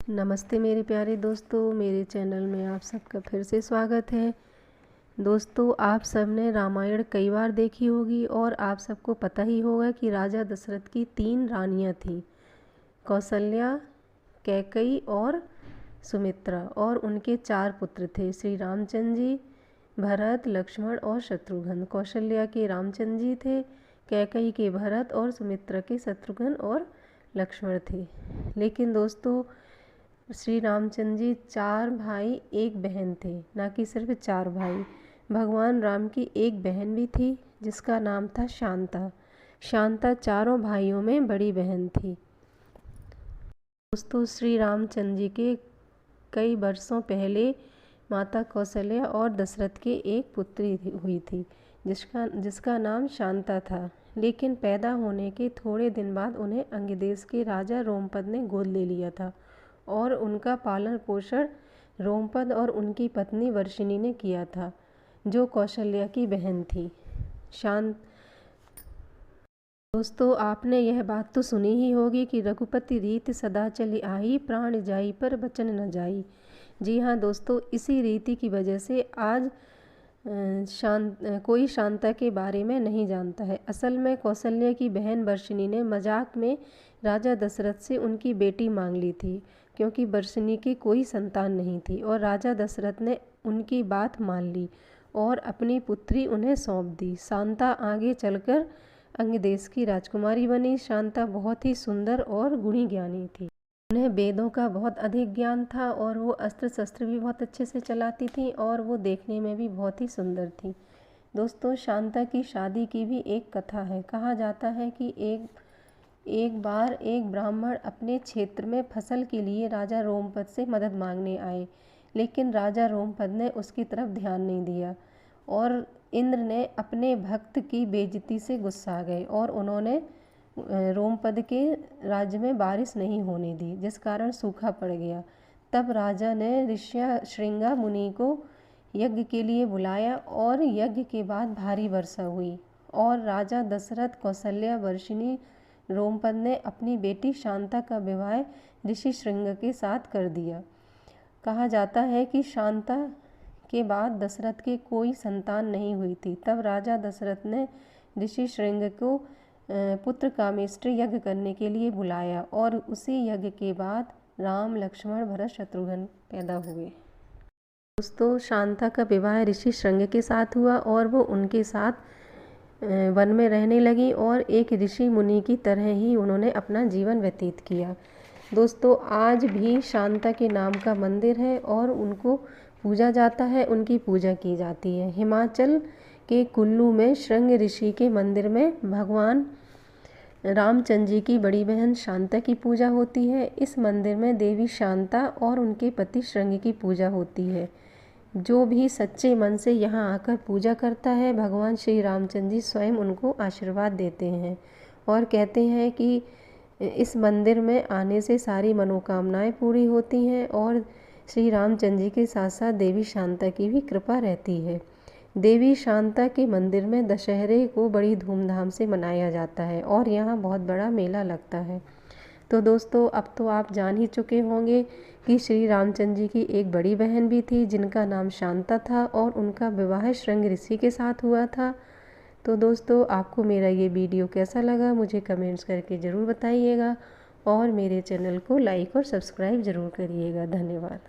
नमस्ते मेरे प्यारे दोस्तों, मेरे चैनल में आप सबका फिर से स्वागत है। दोस्तों, आप सब ने रामायण कई बार देखी होगी और आप सबको पता ही होगा कि राजा दशरथ की 3 रानियां थीं, कौशल्या, कैकई और सुमित्रा, और उनके 4 पुत्र थे, श्री रामचंद्र जी, भरत, लक्ष्मण और शत्रुघ्न। कौशल्या के रामचंद्र जी थे, कैकई के भरत और सुमित्रा के शत्रुघ्न और लक्ष्मण थे। लेकिन दोस्तों, श्री रामचंद्र जी 4 भाई 1 बहन थे, ना कि सिर्फ 4 भाई। भगवान राम की एक बहन भी थी जिसका नाम था शांता। शांता चारों भाइयों में बड़ी बहन थी। दोस्तों, श्री रामचंद्र जी के कई वर्षों पहले माता कौशल्या और दशरथ के एक पुत्री हुई थी जिसका नाम शांता था। लेकिन पैदा होने के थोड़े दिन बाद उन्हें अंगदेश के राजा रोमपद ने गोद ले लिया था और उनका पालन पोषण रोमपद और उनकी पत्नी वर्षिणी ने किया था, जो कौशल्या की बहन थी। दोस्तों, आपने यह बात तो सुनी ही होगी कि रघुपति रीति सदा चली आई, प्राण जाई पर वचन न जाई। जी हाँ दोस्तों, इसी रीति की वजह से आज कोई शांता के बारे में नहीं जानता है। असल में कौशल्या की बहन वर्षिणी ने मजाक में राजा दशरथ से उनकी बेटी मांग ली थी, क्योंकि वर्षिणी की कोई संतान नहीं थी, और राजा दशरथ ने उनकी बात मान ली और अपनी पुत्री उन्हें सौंप दी। शांता आगे चलकर अंगदेश की राजकुमारी बनी। शांता बहुत ही सुंदर और गुणी ज्ञानी थी। उन्हें वेदों का बहुत अधिक ज्ञान था और वो अस्त्र शस्त्र भी बहुत अच्छे से चलाती थी और वो देखने में भी बहुत ही सुंदर थी। दोस्तों, शांता की शादी की भी एक कथा है। कहा जाता है कि एक बार एक ब्राह्मण अपने क्षेत्र में फसल के लिए राजा रोमपद से मदद मांगने आए, लेकिन राजा रोमपद ने उसकी तरफ ध्यान नहीं दिया और इंद्र ने अपने भक्त की बेइज्जती से गुस्सा गए और उन्होंने रोमपद के राज्य में बारिश नहीं होने दी, जिस कारण सूखा पड़ गया। तब राजा ने ऋष्यशृंगा मुनि को यज्ञ के लिए बुलाया और यज्ञ के बाद भारी वर्षा हुई और राजा दशरथ, कौशल्या, वर्षिणी, रोमपद ने अपनी बेटी शांता का विवाह ऋषिशृंग के साथ कर दिया। कहा जाता है कि शांता के बाद दशरथ के कोई संतान नहीं हुई थी। तब राजा दशरथ ने ऋषिशृंग को पुत्र कामेष्टि यज्ञ करने के लिए बुलाया और उसी यज्ञ के बाद राम, लक्ष्मण, भरत, शत्रुघ्न पैदा हुए। दोस्तों, शांता का विवाह ऋषिशृंग के साथ हुआ और वो उनके साथ वन में रहने लगी और एक ऋषि मुनि की तरह ही उन्होंने अपना जीवन व्यतीत किया। दोस्तों, आज भी शांता के नाम का मंदिर है और उनको पूजा जाता है, उनकी पूजा की जाती है। हिमाचल के कुल्लू में श्रृंग ऋषि के मंदिर में भगवान रामचंद्र जी की बड़ी बहन शांता की पूजा होती है। इस मंदिर में देवी शांता और उनके पति श्रृंग की पूजा होती है। जो भी सच्चे मन से यहाँ आकर पूजा करता है, भगवान श्री रामचंद्र जी स्वयं उनको आशीर्वाद देते हैं और कहते हैं कि इस मंदिर में आने से सारी मनोकामनाएं पूरी होती हैं और श्री रामचंद्र जी के साथ साथ देवी शांता की भी कृपा रहती है। देवी शांता के मंदिर में दशहरे को बड़ी धूमधाम से मनाया जाता है और यहाँ बहुत बड़ा मेला लगता है। तो दोस्तों, अब तो आप जान ही चुके होंगे कि श्री रामचंद्र जी की एक बड़ी बहन भी थी जिनका नाम शांता था और उनका विवाह श्रृंग ऋषि के साथ हुआ था। तो दोस्तों, आपको मेरा ये वीडियो कैसा लगा मुझे कमेंट्स करके ज़रूर बताइएगा और मेरे चैनल को लाइक और सब्सक्राइब ज़रूर करिएगा। धन्यवाद।